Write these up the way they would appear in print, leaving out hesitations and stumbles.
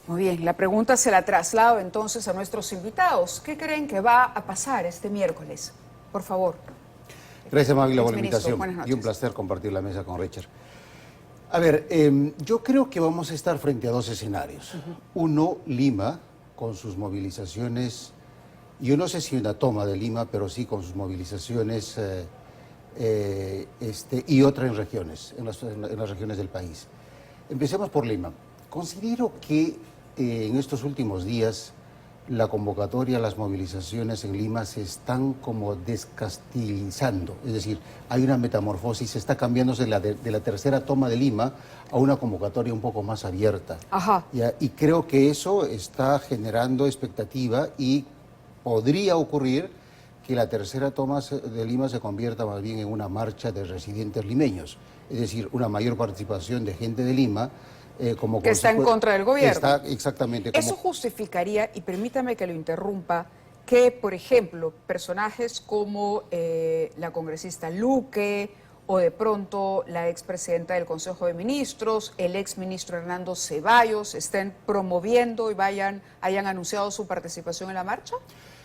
Muy bien, la pregunta se la traslado entonces a nuestros invitados. ¿Qué creen que va a pasar este miércoles? Por favor. Gracias, Magla, por la Exministro, invitación. buenas noches. Y un placer compartir la mesa con Richard. A ver, yo creo que vamos a estar frente a dos escenarios. Uno, Lima, con sus movilizaciones, yo no sé si una toma de Lima, pero sí con sus movilizaciones, y otra en regiones, en las regiones del país. Empecemos por Lima. Considero que en estos últimos días la convocatoria, las movilizaciones en Lima se están como descastilizando, es decir, hay una metamorfosis, se está cambiándose de la tercera toma de Lima a una convocatoria un poco más abierta. Ajá. Y creo que eso está generando expectativa y podría ocurrir que la tercera toma de Lima se convierta más bien en una marcha de residentes limeños, es decir, una mayor participación de gente de Lima, que está en contra del gobierno. Está exactamente. Eso justificaría, y permítame que lo interrumpa, que, por ejemplo, personajes como la congresista Luque o de pronto la expresidenta del Consejo de Ministros, el exministro Hernando Ceballos, estén promoviendo y hayan anunciado su participación en la marcha?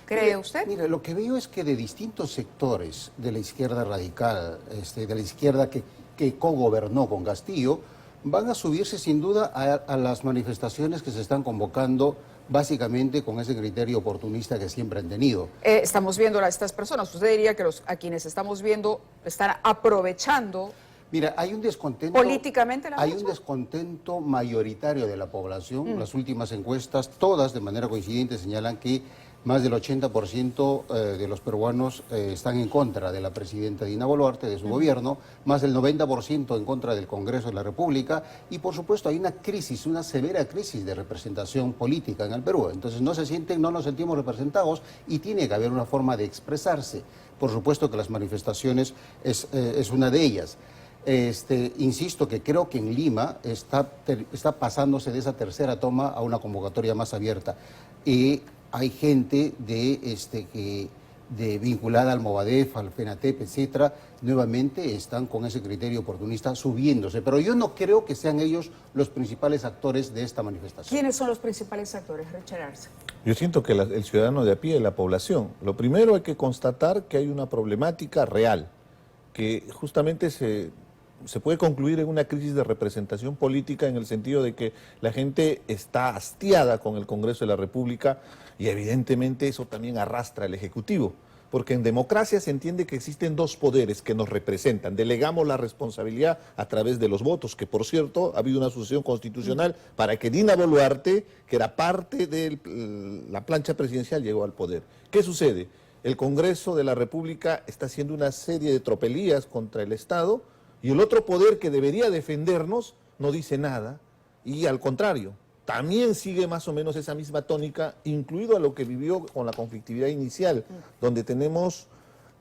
¿Cree usted? Mira, lo que veo es que de distintos sectores de la izquierda radical, de la izquierda que cogobernó con Castillo, van a subirse sin duda a las manifestaciones que se están convocando básicamente con ese criterio oportunista que siempre han tenido. Estamos viendo a estas personas. ¿Usted diría que a quienes estamos viendo están aprovechando? Mira, hay un descontento. ¿Políticamente la marcha? Hay un descontento mayoritario de la población. Las últimas encuestas, todas de manera coincidente, señalan que más del 80% de los peruanos están en contra de la presidenta Dina Boluarte, de su gobierno, más del 90% en contra del Congreso de la República, y por supuesto hay una crisis, una severa crisis de representación política en el Perú. Entonces no nos sentimos representados y tiene que haber una forma de expresarse. Por supuesto que las manifestaciones es una de ellas. Insisto que creo que en Lima está pasándose de esa tercera toma a una convocatoria más abierta. Y hay gente vinculada al Movadef, al FENATEP, etcétera, nuevamente están con ese criterio oportunista subiéndose. Pero yo no creo que sean ellos los principales actores de esta manifestación. ¿Quiénes son los principales actores, Richard Arce? Yo siento que el ciudadano de a pie, la población. Lo primero hay que constatar que hay una problemática real, que justamente se puede concluir en una crisis de representación política en el sentido de que la gente está hastiada con el Congreso de la República y evidentemente eso también arrastra al Ejecutivo, porque en democracia se entiende que existen dos poderes que nos representan. Delegamos la responsabilidad a través de los votos, que por cierto ha habido una sucesión constitucional para que Dina Boluarte, que era parte de la plancha presidencial, llegó al poder. ¿Qué sucede? El Congreso de la República está haciendo una serie de tropelías contra el Estado, y el otro poder que debería defendernos no dice nada, y al contrario, también sigue más o menos esa misma tónica, incluido a lo que vivió con la conflictividad inicial, donde tenemos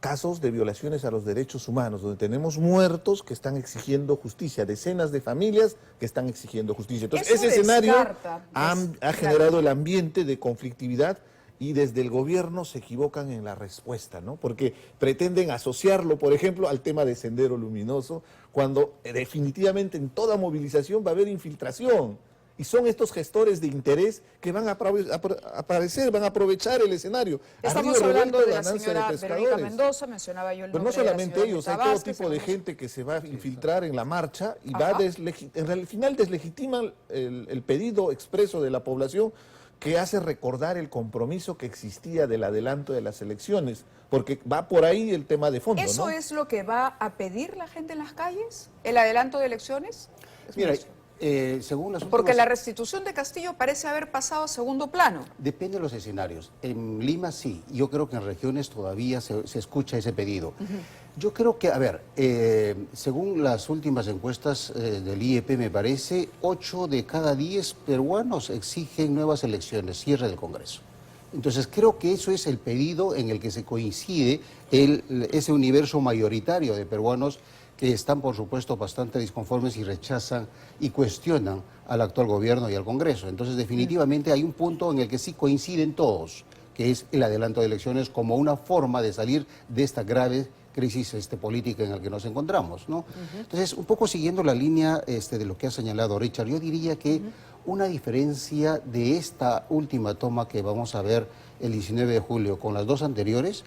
casos de violaciones a los derechos humanos, donde tenemos muertos que están exigiendo justicia, decenas de familias que están exigiendo justicia. Entonces, ese escenario ha generado el ambiente de conflictividad, y desde el gobierno se equivocan en la respuesta, ¿no? Porque pretenden asociarlo, por ejemplo, al tema de Sendero Luminoso, cuando definitivamente en toda movilización va a haber infiltración. Y son estos gestores de interés que van a aparecer, van a aprovechar el escenario. Estamos hablando de la señora Verónica Mendoza, mencionaba yo el nombre. Pero no solamente ellos, hay todo Vázquez, tipo de gente que se va a infiltrar en la marcha y al final deslegitiman el pedido expreso de la población, que hace recordar el compromiso que existía del adelanto de las elecciones, porque va por ahí el tema de fondo, ¿Eso ¿no? es lo que va a pedir la gente en las calles? ¿El adelanto de elecciones? Mira, según las últimas... Porque la restitución de Castillo parece haber pasado a segundo plano. Depende de los escenarios. En Lima sí, yo creo que en regiones todavía se escucha ese pedido. Yo creo que, a ver, según las últimas encuestas del IEP, me parece, 8 de cada 10 peruanos exigen nuevas elecciones, cierre del Congreso. Entonces creo que eso es el pedido en el que se coincide ese universo mayoritario de peruanos que están, por supuesto, bastante disconformes y rechazan y cuestionan al actual gobierno y al Congreso. Entonces, definitivamente hay un punto en el que sí coinciden todos, que es el adelanto de elecciones como una forma de salir de esta grave crisis política en la que nos encontramos, ¿no? Entonces, un poco siguiendo la línea de lo que ha señalado Richard, yo diría que Una diferencia de esta última toma que vamos a ver el 19 de julio con las dos anteriores,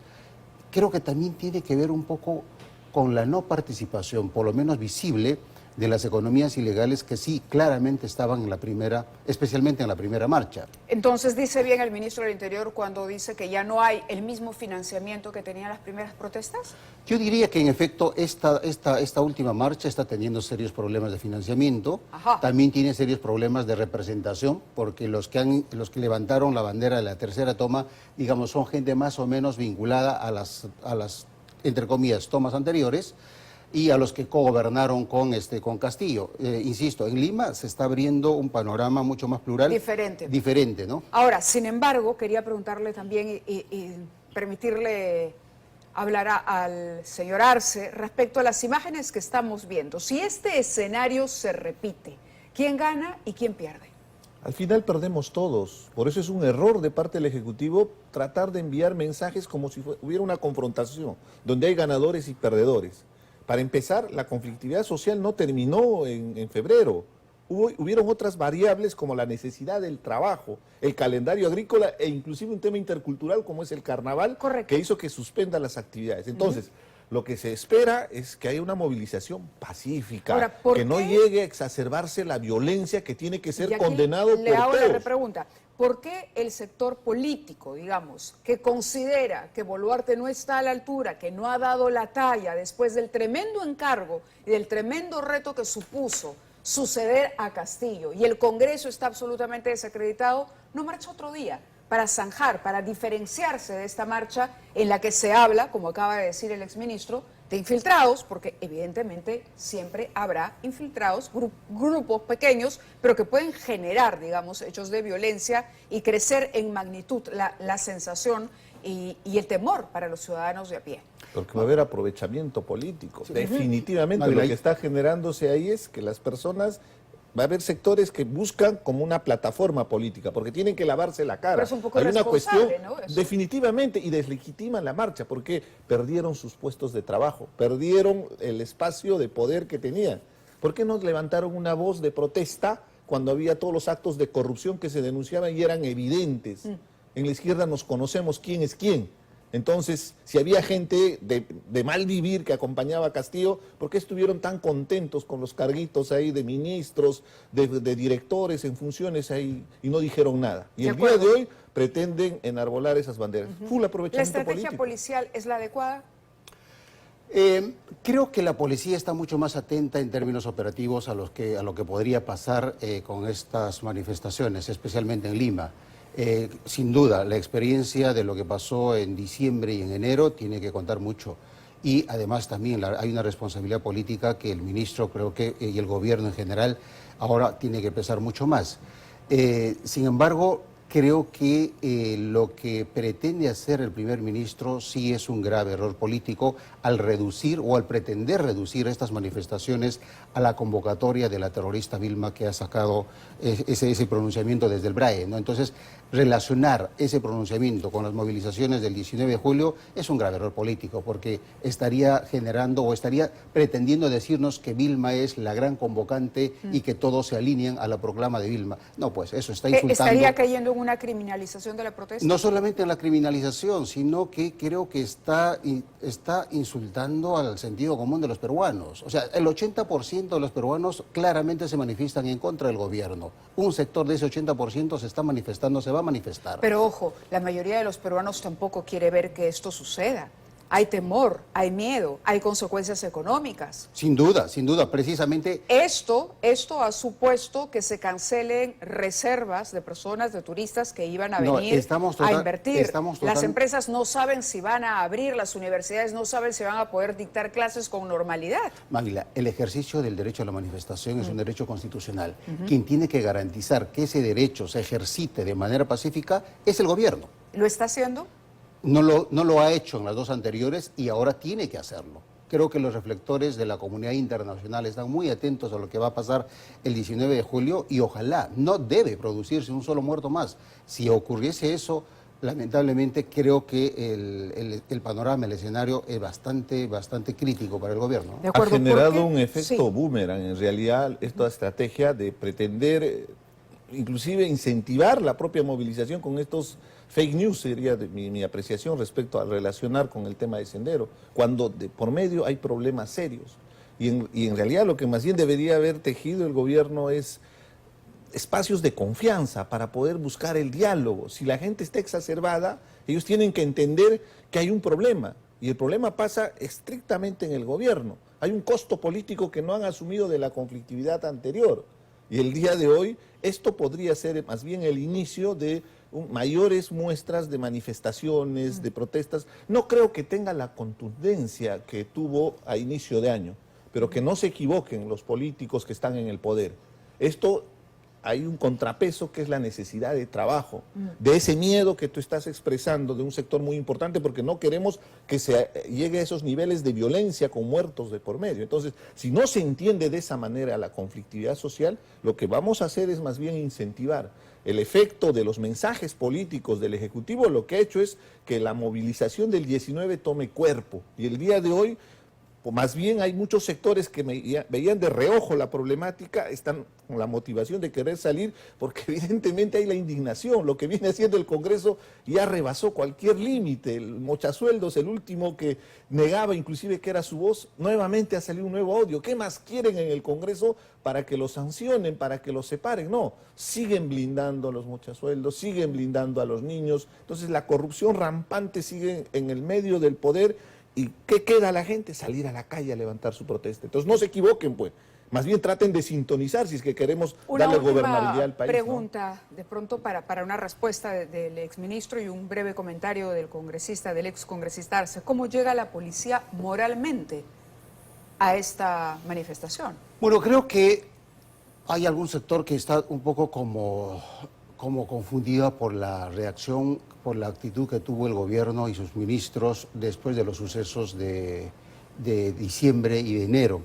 creo que también tiene que ver un poco con la no participación, por lo menos visible, de las economías ilegales que sí claramente estaban en la primera, especialmente en la primera marcha. Entonces dice bien el ministro del Interior cuando dice que ya no hay el mismo financiamiento que tenían las primeras protestas. Yo diría que en efecto esta última marcha está teniendo serios problemas de financiamiento. Ajá. También tiene serios problemas de representación, porque los que levantaron la bandera de la tercera toma, digamos, son gente más o menos vinculada a las entre comillas, tomas anteriores, y a los que cogobernaron con Castillo. Insisto, en Lima se está abriendo un panorama mucho más plural. Diferente, ¿no? Ahora, sin embargo, quería preguntarle también y permitirle hablar al señor Arce respecto a las imágenes que estamos viendo. Si este escenario se repite, ¿quién gana y quién pierde? Al final perdemos todos. Por eso es un error de parte del Ejecutivo tratar de enviar mensajes como si hubiera una confrontación, donde hay ganadores y perdedores. Para empezar, la conflictividad social no terminó en febrero. Hubieron otras variables como la necesidad del trabajo, el calendario agrícola e inclusive un tema intercultural como es el carnaval, correcto, que hizo que suspendan las actividades. Entonces, lo que se espera es que haya una movilización pacífica, ahora, que no llegue a exacerbarse la violencia que tiene que ser condenado por todos. Le hago la repregunta. ¿Por qué el sector político, digamos, que considera que Boluarte no está a la altura, que no ha dado la talla después del tremendo encargo y del tremendo reto que supuso suceder a Castillo, y el Congreso está absolutamente desacreditado, no marcha otro día para zanjar, para diferenciarse de esta marcha en la que se habla, como acaba de decir el exministro, de infiltrados, porque evidentemente siempre habrá infiltrados, grupos pequeños, pero que pueden generar, digamos, hechos de violencia y crecer en magnitud la sensación y el temor para los ciudadanos de a pie? Porque va a haber aprovechamiento político. Sí. Definitivamente lo que está generándose ahí es que las personas... Va a haber sectores que buscan como una plataforma política, porque tienen que lavarse la cara. Pero es un poco hay una cuestión, ¿no? Definitivamente, y deslegitiman la marcha, porque perdieron sus puestos de trabajo, perdieron el espacio de poder que tenían. ¿Por qué no levantaron una voz de protesta cuando había todos los actos de corrupción que se denunciaban y eran evidentes? En la izquierda nos conocemos quién es quién. Entonces, si había gente de mal vivir que acompañaba a Castillo, ¿por qué estuvieron tan contentos con los carguitos ahí de ministros, de directores en funciones ahí y no dijeron nada? Y el día de hoy pretenden enarbolar esas banderas. Full aprovechamiento político. ¿La estrategia policial es la adecuada? Creo que la policía está mucho más atenta en términos operativos a lo que podría pasar con estas manifestaciones, especialmente en Lima. Sin duda, la experiencia de lo que pasó en diciembre y en enero tiene que contar mucho. Y además también hay una responsabilidad política que el ministro, creo que, y el gobierno en general, ahora tiene que pesar mucho más. Sin embargo, creo que lo que pretende hacer el primer ministro sí es un grave error político al reducir o al pretender reducir estas manifestaciones a la convocatoria de la terrorista Vilma que ha sacado ese pronunciamiento desde el BRAE, ¿no? Entonces, relacionar ese pronunciamiento con las movilizaciones del 19 de julio es un grave error político, porque estaría generando o estaría pretendiendo decirnos que Vilma es la gran convocante y que todos se alinean a la proclama de Vilma. No, pues eso está insultando. ¿Estaría cayendo en una criminalización de la protesta? No solamente en la criminalización, sino que creo que está insultando al sentido común de los peruanos. O sea, el 80% de los peruanos claramente se manifiestan en contra del gobierno. Un sector de ese 80% se está manifestando, se va a manifestar. Pero ojo, la mayoría de los peruanos tampoco quiere ver que esto suceda. Hay temor, hay miedo, hay consecuencias económicas. Sin duda, precisamente. Esto ha supuesto que se cancelen reservas de personas, de turistas que iban a venir a invertir. Las empresas no saben si van a abrir, las universidades no saben si van a poder dictar clases con normalidad. Maglila, el ejercicio del derecho a la manifestación es un derecho constitucional. Quien tiene que garantizar que ese derecho se ejercite de manera pacífica es el gobierno. ¿Lo está haciendo? No lo ha hecho en las dos anteriores y ahora tiene que hacerlo. Creo que los reflectores de la comunidad internacional están muy atentos a lo que va a pasar el 19 de julio y ojalá no debe producirse un solo muerto más. Si ocurriese eso, lamentablemente creo que el panorama, el escenario es bastante crítico para el gobierno. De acuerdo, ha generado un efecto boomerang, en realidad, esta estrategia de pretender inclusive incentivar la propia movilización con estos fake news, sería mi apreciación respecto a relacionar con el tema de Sendero, cuando de por medio hay problemas serios. Y en realidad lo que más bien debería haber tejido el gobierno es espacios de confianza para poder buscar el diálogo. Si la gente está exacerbada, ellos tienen que entender que hay un problema, y el problema pasa estrictamente en el gobierno. Hay un costo político que no han asumido de la conflictividad anterior, y el día de hoy esto podría ser más bien el inicio de mayores muestras de manifestaciones, de protestas. No creo que tenga la contundencia que tuvo a inicio de año, pero que no se equivoquen los políticos que están en el poder. Esto hay un contrapeso que es la necesidad de trabajo, de ese miedo que tú estás expresando de un sector muy importante, porque no queremos que se llegue a esos niveles de violencia con muertos de por medio. Entonces, si no se entiende de esa manera la conflictividad social, lo que vamos a hacer es más bien incentivar. El efecto de los mensajes políticos del Ejecutivo lo que ha hecho es que la movilización del 19 tome cuerpo, y el día de hoy, o más bien hay muchos sectores que veían de reojo la problemática, están con la motivación de querer salir, porque evidentemente hay la indignación. Lo que viene haciendo el Congreso ya rebasó cualquier límite. El Mochasueldos, el último que negaba inclusive que era su voz, nuevamente ha salido un nuevo audio. ¿Qué más quieren en el Congreso para que los sancionen, para que los separen? No, siguen blindando a los mochasueldos, siguen blindando a los niños. Entonces la corrupción rampante sigue en el medio del poder. ¿Y qué queda a la gente? Salir a la calle a levantar su protesta. Entonces no se equivoquen, pues. Más bien traten de sintonizar si es que queremos darle gobernabilidad al país. Una pregunta, ¿no? De pronto para una respuesta del exministro y un breve comentario del congresista, del excongresista Arce. ¿Cómo llega la policía moralmente a esta manifestación? Bueno, creo que hay algún sector que está un poco como confundida por la reacción, por la actitud que tuvo el gobierno y sus ministros después de los sucesos de diciembre y de enero.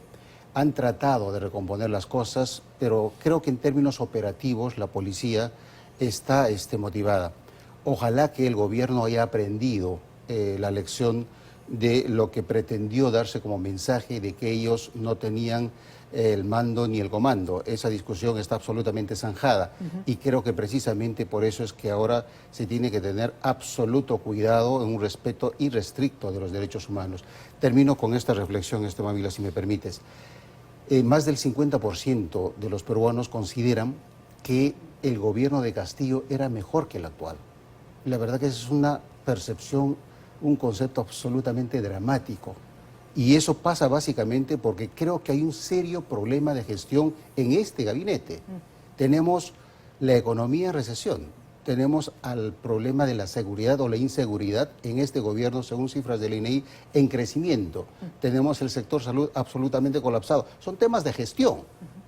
Han tratado de recomponer las cosas, pero creo que en términos operativos la policía está motivada. Ojalá que el gobierno haya aprendido la lección de lo que pretendió darse como mensaje de que ellos no tenían el mando ni el comando. Esa discusión está absolutamente zanjada y creo que precisamente por eso es que ahora se tiene que tener absoluto cuidado en un respeto irrestricto de los derechos humanos. Termino con esta reflexión, Mávila, si me permites. Más del 50% de los peruanos consideran que el gobierno de Castillo era mejor que el actual. La verdad que es una percepción, un concepto absolutamente dramático. Y eso pasa básicamente porque creo que hay un serio problema de gestión en este gabinete. Tenemos la economía en recesión, tenemos al problema de la seguridad o la inseguridad en este gobierno, según cifras del INEI, en crecimiento. Tenemos el sector salud absolutamente colapsado. Son temas de gestión.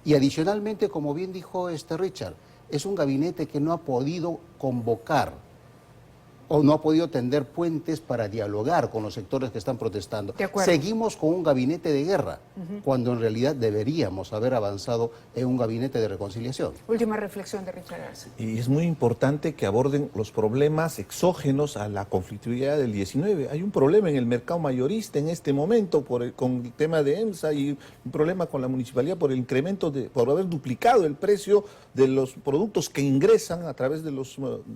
Y adicionalmente, como bien dijo Richard, es un gabinete que no ha podido convocar o no ha podido tender puentes para dialogar con los sectores que están protestando. Seguimos con un gabinete de guerra, cuando en realidad deberíamos haber avanzado en un gabinete de reconciliación. Última reflexión de Richard Arce. Y es muy importante que aborden los problemas exógenos a la conflictividad del 19. Hay un problema en el mercado mayorista en este momento con el tema de EMSA, y un problema con la municipalidad por el incremento, por haber duplicado el precio de los productos que ingresan a través de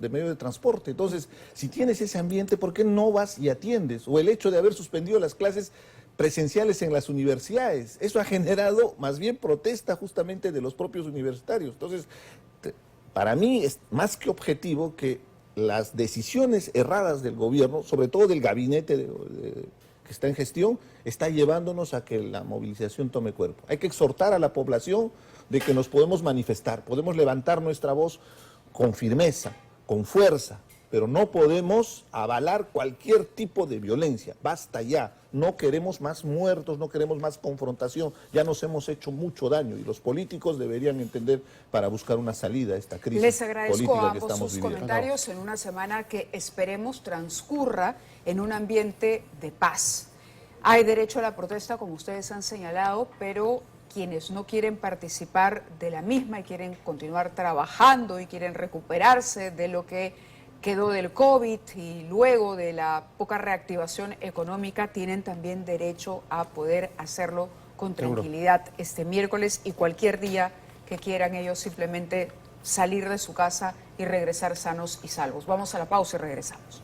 medios de transporte. Entonces, si tienes ese ambiente, ¿por qué no vas y atiendes? O el hecho de haber suspendido las clases presenciales en las universidades. Eso ha generado más bien protesta justamente de los propios universitarios. Entonces, para mí es más que objetivo que las decisiones erradas del gobierno, sobre todo del gabinete que está en gestión, está llevándonos a que la movilización tome cuerpo. Hay que exhortar a la población de que nos podemos manifestar, podemos levantar nuestra voz con firmeza, con fuerza, pero no podemos avalar cualquier tipo de violencia. Basta ya, no queremos más muertos, no queremos más confrontación, ya nos hemos hecho mucho daño y los políticos deberían entender para buscar una salida a esta crisis política que estamos viviendo. Les agradezco a ambos sus comentarios en una semana que esperemos transcurra en un ambiente de paz. Hay derecho a la protesta, como ustedes han señalado, pero quienes no quieren participar de la misma y quieren continuar trabajando y quieren recuperarse de lo que quedó del COVID y luego de la poca reactivación económica, tienen también derecho a poder hacerlo con tranquilidad este miércoles y cualquier día que quieran ellos simplemente salir de su casa y regresar sanos y salvos. Vamos a la pausa y regresamos.